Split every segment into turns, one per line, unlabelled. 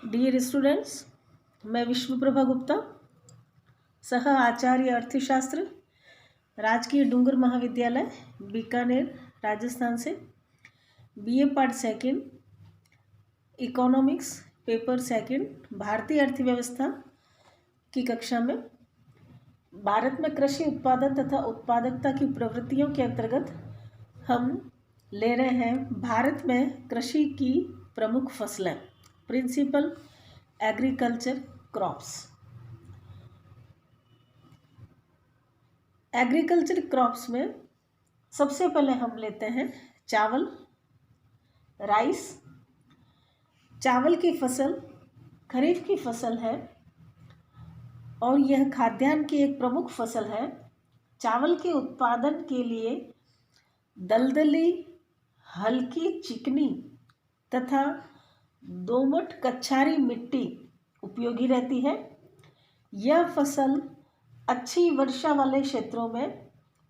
Dear students, मैं विष्णुप्रभा गुप्ता, सह आचार्य अर्थशास्त्र, राजकीय डूंगर महाविद्यालय बीकानेर, राजस्थान से BA part second, economics paper second, भारतीय अर्थव्यवस्था की कक्षा में भारत में कृषि उत्पादन तथा उत्पादकता की प्रवृत्तियों के अंतर्गत हम ले रहे हैं भारत में कृषि की प्रमुख फसलें, principal agriculture crops. Agriculture crops में सबसे पहले हम लेते हैं चावल, राइस। चावल की फसल खरीफ की फसल है और यह खाद्यान्न की एक प्रमुख फसल है। चावल के उत्पादन के लिए दलदली, हल्की चिकनी तथा दोमट कछारी मिट्टी उपयोगी रहती है। यह फसल अच्छी वर्षा वाले क्षेत्रों में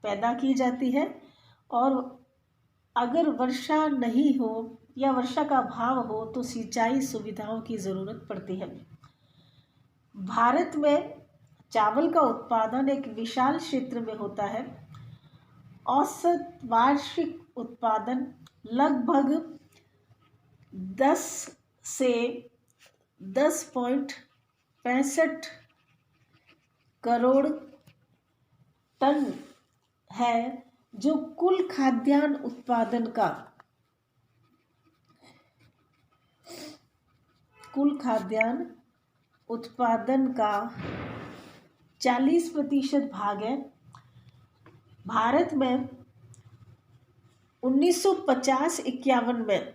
पैदा की जाती है और अगर वर्षा नहीं हो या वर्षा का अभाव हो तो सिंचाई सुविधाओं की ज़रूरत पड़ती है। भारत में चावल का उत्पादन एक विशाल क्षेत्र में होता है। औसत वार्षिक उत्पादन लगभग 10 से 10.65 करोड़ टन है, जो कुल खाद्यान्न उत्पादन का 40% भाग है। भारत में 1950-51 में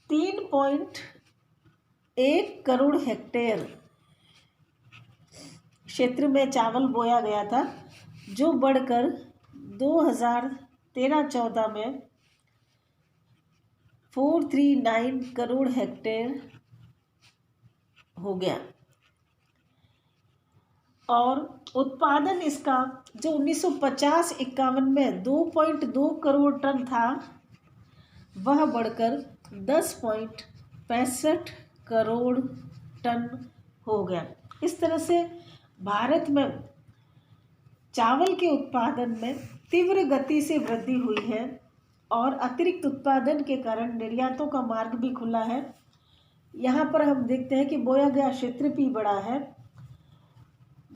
3.1 करोड़ हेक्टेयर क्षेत्र में चावल बोया गया था, जो बढ़कर 2013-14 में 439 करोड़ हेक्टेयर हो गया और उत्पादन इसका जो 1950-51 में 2.2 करोड़ टन था, वह बढ़कर 10.65 करोड़ टन हो गया। इस तरह से भारत में चावल के उत्पादन में तीव्र गति से वृद्धि हुई है और अतिरिक्त उत्पादन के कारण निर्यातों का मार्ग भी खुला है। यहाँ पर हम देखते हैं कि बोया गया क्षेत्र भी बड़ा है।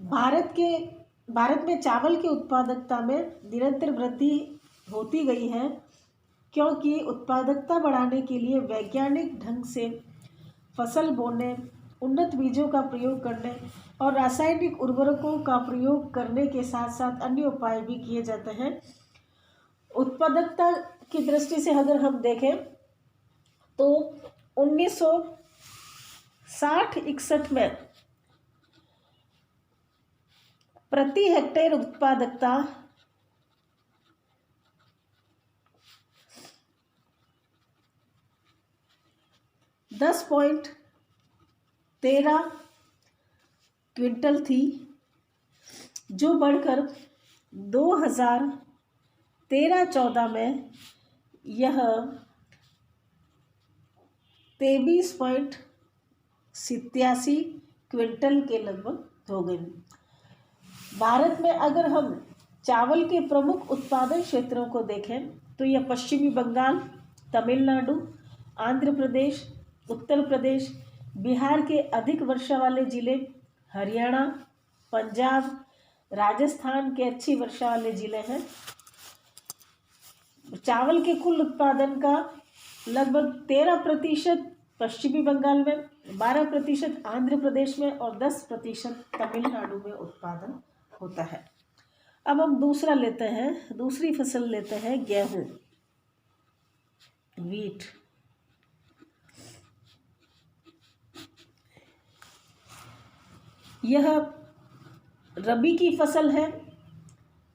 भारत में चावल की उत्पादकता में निरंतर वृद्धि होती गई है, क्योंकि उत्पादकता बढ़ाने के लिए वैज्ञानिक ढंग से फसल बोने, उन्नत बीजों का प्रयोग करने और रासायनिक उर्वरकों का प्रयोग करने के साथ साथ अन्य उपाय भी किए जाते हैं। उत्पादकता की दृष्टि से अगर हम देखें तो 1960-61 में प्रति हेक्टेयर उत्पादकता 10.13 क्विंटल थी, जो बढ़कर 2013-14 में यह 23.87 क्विंटल के लगभग हो गई। भारत में अगर हम चावल के प्रमुख उत्पादन क्षेत्रों को देखें तो यह पश्चिमी बंगाल, तमिलनाडु, आंध्र प्रदेश, उत्तर प्रदेश, बिहार के अधिक वर्षा वाले जिले, हरियाणा, पंजाब, राजस्थान के अच्छी वर्षा वाले जिले हैं। चावल के कुल उत्पादन का लगभग 13% पश्चिमी बंगाल में, 12% आंध्र प्रदेश में और 10% तमिलनाडु में उत्पादन होता है। अब हम दूसरी फसल लेते हैं गेहूं, वीट। यह रबी की फसल है,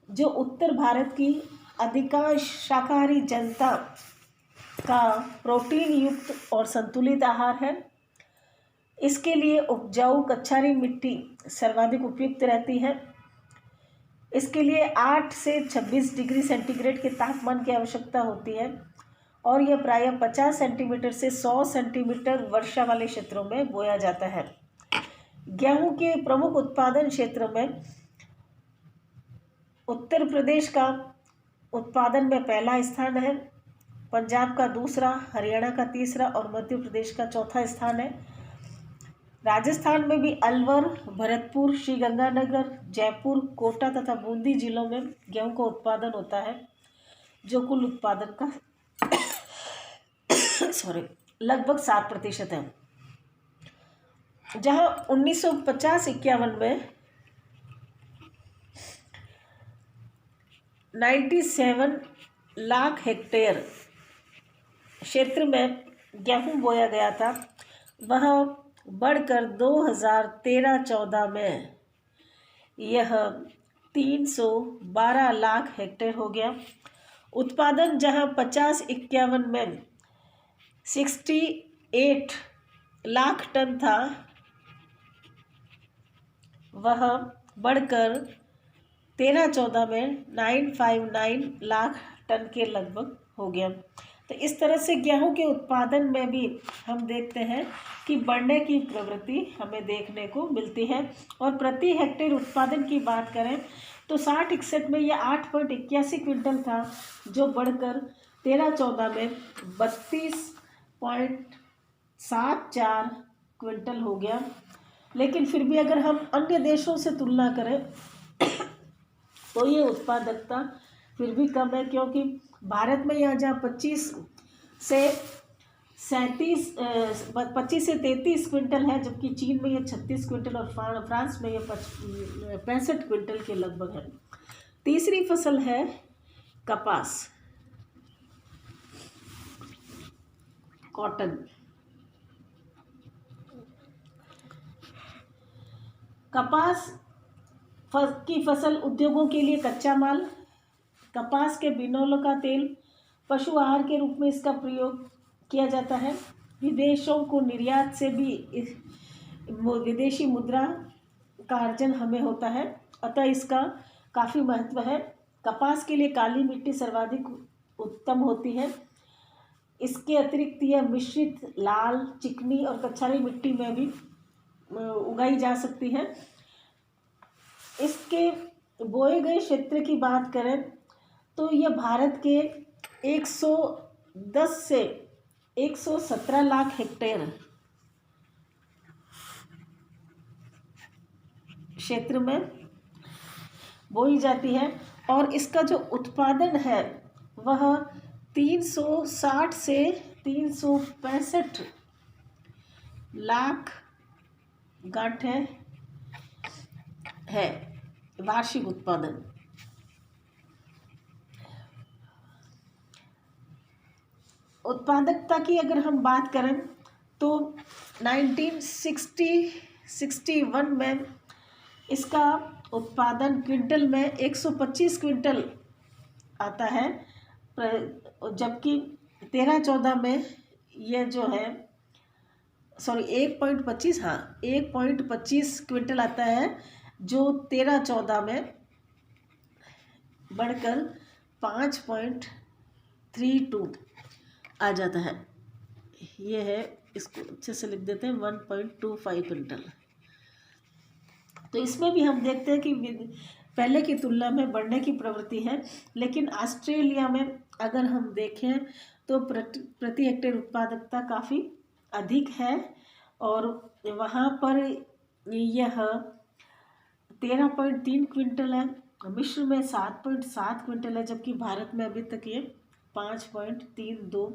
जो उत्तर भारत की अधिकांश शाकाहारी जनता का प्रोटीन युक्त और संतुलित आहार है। इसके लिए उपजाऊ कछारी मिट्टी सर्वाधिक उपयुक्त रहती है। इसके लिए 8 से 26 डिग्री सेंटीग्रेड के तापमान की आवश्यकता होती है और यह प्रायः 50 सेंटीमीटर से 100 सेंटीमीटर वर्षा वाले क्षेत्रों में बोया जाता है। गेहूं के प्रमुख उत्पादन क्षेत्र में उत्तर प्रदेश का उत्पादन में पहला स्थान है, पंजाब का दूसरा, हरियाणा का तीसरा और मध्य प्रदेश का चौथा स्थान है। राजस्थान में भी अलवर, भरतपुर, श्रीगंगानगर, जयपुर, कोटा तथा बूंदी जिलों में गेहूं का उत्पादन होता है, जो कुल उत्पादन का लगभग 7% है। जहां 1950-51 में 97 लाख हेक्टेयर क्षेत्र में गेहूं बोया गया था, वह बढ़कर 2013-14 में यह 312 लाख हेक्टेयर हो गया। उत्पादन जहां 50-51 में 68 लाख टन था, वह बढ़कर 13-14 में 959 लाख टन के लगभग हो गया। तो इस तरह से गेहूं के उत्पादन में भी हम देखते हैं कि बढ़ने की प्रवृत्ति हमें देखने को मिलती है। और प्रति हेक्टेयर उत्पादन की बात करें तो 60-61 में यह 8.81 क्विंटल था, जो बढ़कर 13-14 में 32.74 क्विंटल हो गया। लेकिन फिर भी अगर हम अन्य देशों से तुलना करें तो ये उत्पादकता फिर भी कम है, क्योंकि भारत में यहाँ जहाँ 25 से 33 क्विंटल है, जबकि चीन में ये 36 क्विंटल और फ्रांस में ये 65 क्विंटल के लगभग है। तीसरी फसल है कपास, कॉटन। कपास की फसल उद्योगों के लिए कच्चा माल, कपास के बिनौलों का तेल, पशु आहार के रूप में इसका प्रयोग किया जाता है। विदेशों को निर्यात से भी विदेशी मुद्रा का अर्जन हमें होता है, अतः इसका काफ़ी महत्व है। कपास के लिए काली मिट्टी सर्वाधिक उत्तम होती है। इसके अतिरिक्त यह मिश्रित लाल, चिकनी और कछारी मिट्टी में भी उगाई जा सकती है। इसके बोए गए क्षेत्र की बात करें तो यह भारत के 110 से 117 लाख हेक्टेयर क्षेत्र में बोई जाती है, और इसका जो उत्पादन है वह 360 से 365 लाख गांठें है वार्षिक उत्पादन। उत्पादकता की अगर हम बात करें तो 1961 में इसका उत्पादन क्विंटल में 125 क्विंटल आता है, जबकि 13-14 में यह जो है 1.25 क्विंटल आता है, जो 13-14 में बढ़कर 5.32 आ जाता है। ये है, इसको अच्छे से लिख देते हैं, 1.25 क्विंटल। तो इसमें भी हम देखते हैं कि पहले की तुलना में बढ़ने की प्रवृत्ति है। लेकिन ऑस्ट्रेलिया में अगर हम देखें तो प्रति हेक्टेयर उत्पादकता काफ़ी अधिक है, और वहाँ पर यह 13.3 क्विंटल है, मिस्र में 7.7 क्विंटल है, जबकि भारत में अभी तक ये 5.32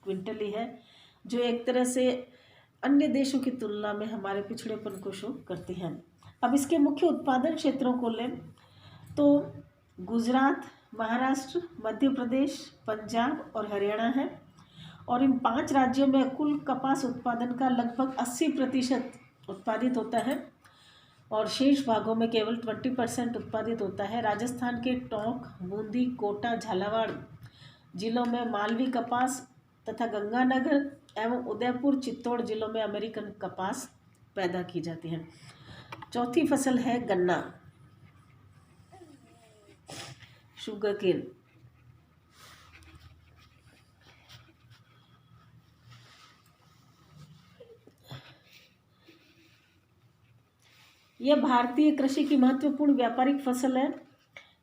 क्विंटल ही है, जो एक तरह से अन्य देशों की तुलना में हमारे पिछड़ेपन को शो करती हैं। अब इसके मुख्य उत्पादन क्षेत्रों को लें तो गुजरात, महाराष्ट्र, मध्य प्रदेश, पंजाब और हरियाणा है, और इन 5 राज्यों में कुल कपास उत्पादन का लगभग 80% उत्पादित होता है, और शेष भागों में केवल 20% उत्पादित होता है। राजस्थान के टोंक, बूंदी, कोटा, झालावाड़ जिलों में मालवी कपास तथा गंगानगर एवं उदयपुर, चित्तौड़ जिलों में अमेरिकन कपास पैदा की जाती है। चौथी फसल है गन्ना, शुगर केन। यह भारतीय कृषि की महत्वपूर्ण व्यापारिक फसल है।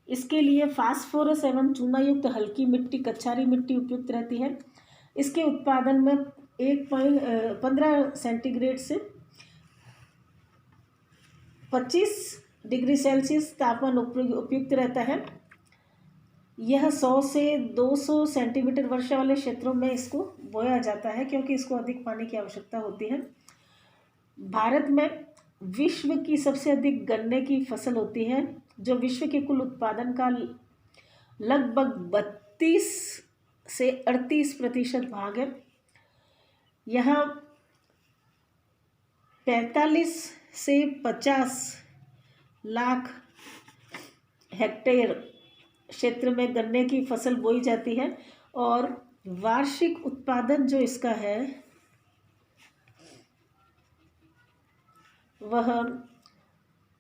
इसके लिए फास्फोरस एवं चूना युक्त हल्की मिट्टी, कछारी मिट्टी उपयुक्त रहती है। इसके उत्पादन में 15 सेंटीग्रेड से 25 डिग्री सेल्सियस तापमान उपयुक्त रहता है। यह 100 से 200 सेंटीमीटर वर्षा वाले क्षेत्रों में इसको बोया जाता है, क्योंकि इसको अधिक पानी की आवश्यकता होती है। भारत में विश्व की सबसे अधिक गन्ने की फसल होती है, जो विश्व के कुल उत्पादन का लगभग 32 से 38% भाग है। यहाँ 45 से 50 लाख हेक्टेयर क्षेत्र में गन्ने की फसल बोई जाती है और वार्षिक उत्पादन जो इसका है वह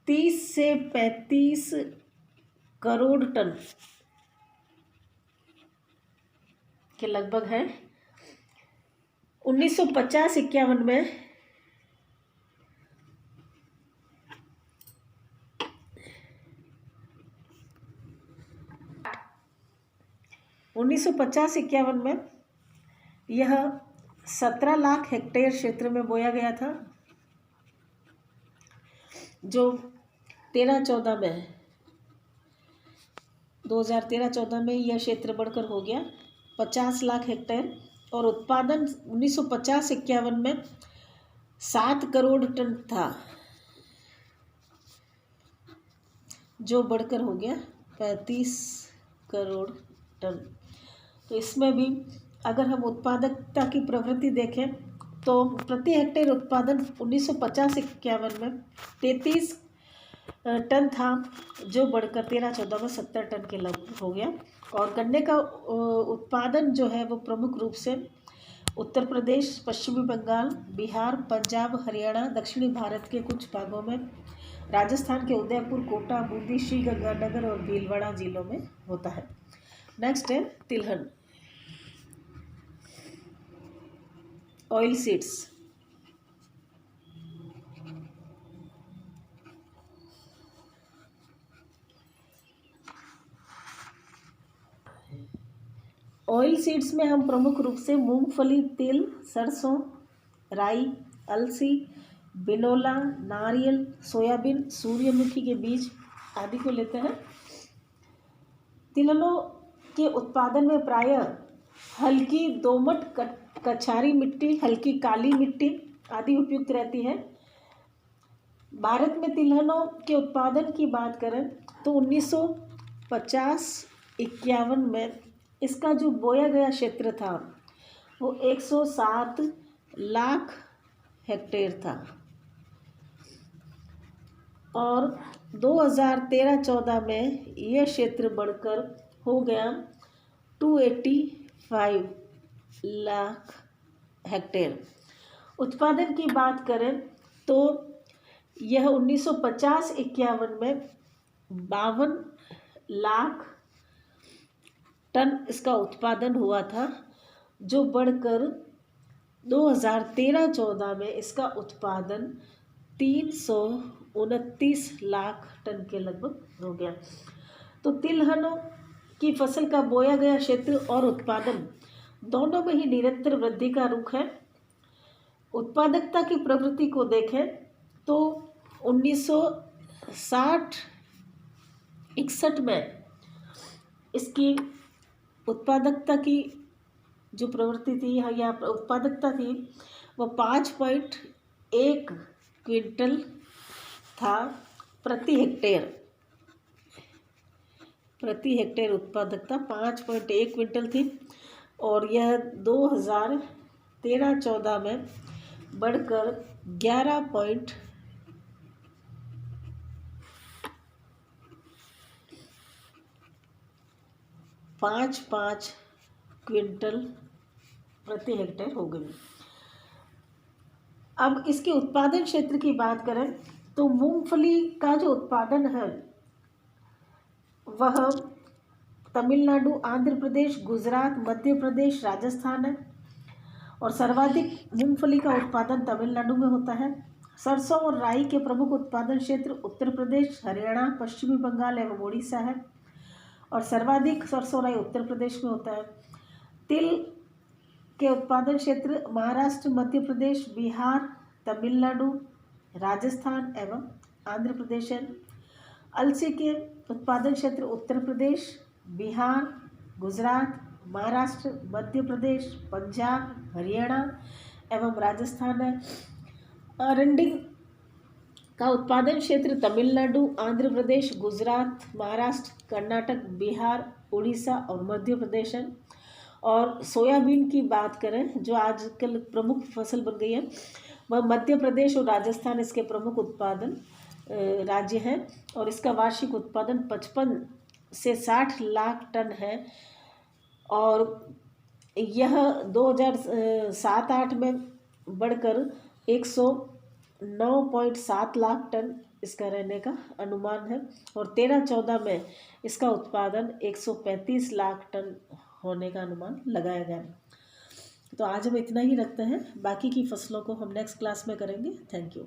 30 से 35 करोड़ टन के लगभग है। 1950-51 में यह 17 लाख हेक्टेयर क्षेत्र में बोया गया था, जो 2013-14 में 2013-14 में यह क्षेत्र बढ़कर हो गया 50 लाख हेक्टेयर और उत्पादन 1950-51 में 7 करोड़ टन था, जो बढ़कर हो गया 35 करोड़ टन। तो इसमें भी अगर हम उत्पादकता की प्रवृत्ति देखें तो प्रति हेक्टेयर उत्पादन 1950-51 में 33 टन था, जो बढ़कर 13-14 में 70 टन के लगभग हो गया। और गन्ने का उत्पादन जो है वो प्रमुख रूप से उत्तर प्रदेश, पश्चिमी बंगाल, बिहार, पंजाब, हरियाणा, दक्षिणी भारत के कुछ भागों में, राजस्थान के उदयपुर, कोटा, बूंदी, श्री गंगानगर और भीलवाड़ा जिलों में होता है। नेक्स्ट है तिलहन, ऑयल सीड्स। ऑयल सीड्स में हम प्रमुख रूप से मूंगफली, तिल, सरसों, राई, अलसी, बिनोला, नारियल, सोयाबीन, सूर्यमुखी के बीज आदि को लेते हैं। तिलहनों के उत्पादन में प्रायः हल्की दोमट कछारी मिट्टी, हल्की काली मिट्टी आदि उपयुक्त रहती है। भारत में तिलहनों के उत्पादन की बात करें तो 1950-51 में इसका जो बोया गया क्षेत्र था वो 107 लाख हेक्टेयर था और 2013-14 में यह क्षेत्र बढ़कर हो गया 285 लाख हेक्टेयर। उत्पादन की बात करें तो यह 1950-51 में 52 लाख टन इसका उत्पादन हुआ था, जो बढ़कर 2013-14 में इसका उत्पादन 329 लाख टन के लगभग हो गया। तो तिलहनों की फसल का बोया गया क्षेत्र और उत्पादन दोनों में ही निरंतर वृद्धि का रुख है। उत्पादकता की प्रवृत्ति को देखें तो 1960-61 में इसकी उत्पादकता की जो प्रवृत्ति थी या उत्पादकता थी वो 5.1 क्विंटल था प्रति हेक्टेयर उत्पादकता 5.1 क्विंटल थी और यह 2013-14 में बढ़कर 11.55 क्विंटल प्रति हेक्टेयर हो गई। अब इसके उत्पादन क्षेत्र की बात करें तो मूंगफली का जो उत्पादन है वह तमिलनाडु, आंध्र प्रदेश, गुजरात, मध्य प्रदेश, राजस्थान है और सर्वाधिक मूंगफली का उत्पादन तमिलनाडु में होता है। सरसों और राई के प्रमुख उत्पादन क्षेत्र उत्तर प्रदेश, हरियाणा, पश्चिमी बंगाल एवं उड़ीसा है और सर्वाधिक सरसों राई उत्तर प्रदेश में होता है। तिल के उत्पादन क्षेत्र महाराष्ट्र, मध्य प्रदेश, बिहार, तमिलनाडु, राजस्थान एवं आंध्र प्रदेश है। अलसी के उत्पादन क्षेत्र उत्तर प्रदेश, बिहार, गुजरात, महाराष्ट्र, मध्य प्रदेश, पंजाब, हरियाणा एवं राजस्थान है। अरंडी का उत्पादन क्षेत्र तमिलनाडु, आंध्र प्रदेश, गुजरात, महाराष्ट्र, कर्नाटक, बिहार, उड़ीसा और मध्य प्रदेश है। और सोयाबीन की बात करें जो आजकल प्रमुख फसल बन गई है, वह मध्य प्रदेश और राजस्थान इसके प्रमुख उत्पादन राज्य हैं और इसका वार्षिक उत्पादन 55 से 60 लाख टन है और यह 2007-08 में बढ़कर 109.7 लाख टन इसका रहने का अनुमान है और 13-14 में इसका उत्पादन 135 लाख टन होने का अनुमान लगाया गया है। तो आज हम इतना ही रखते हैं, बाकी की फसलों को हम नेक्स्ट क्लास में करेंगे। Thank you.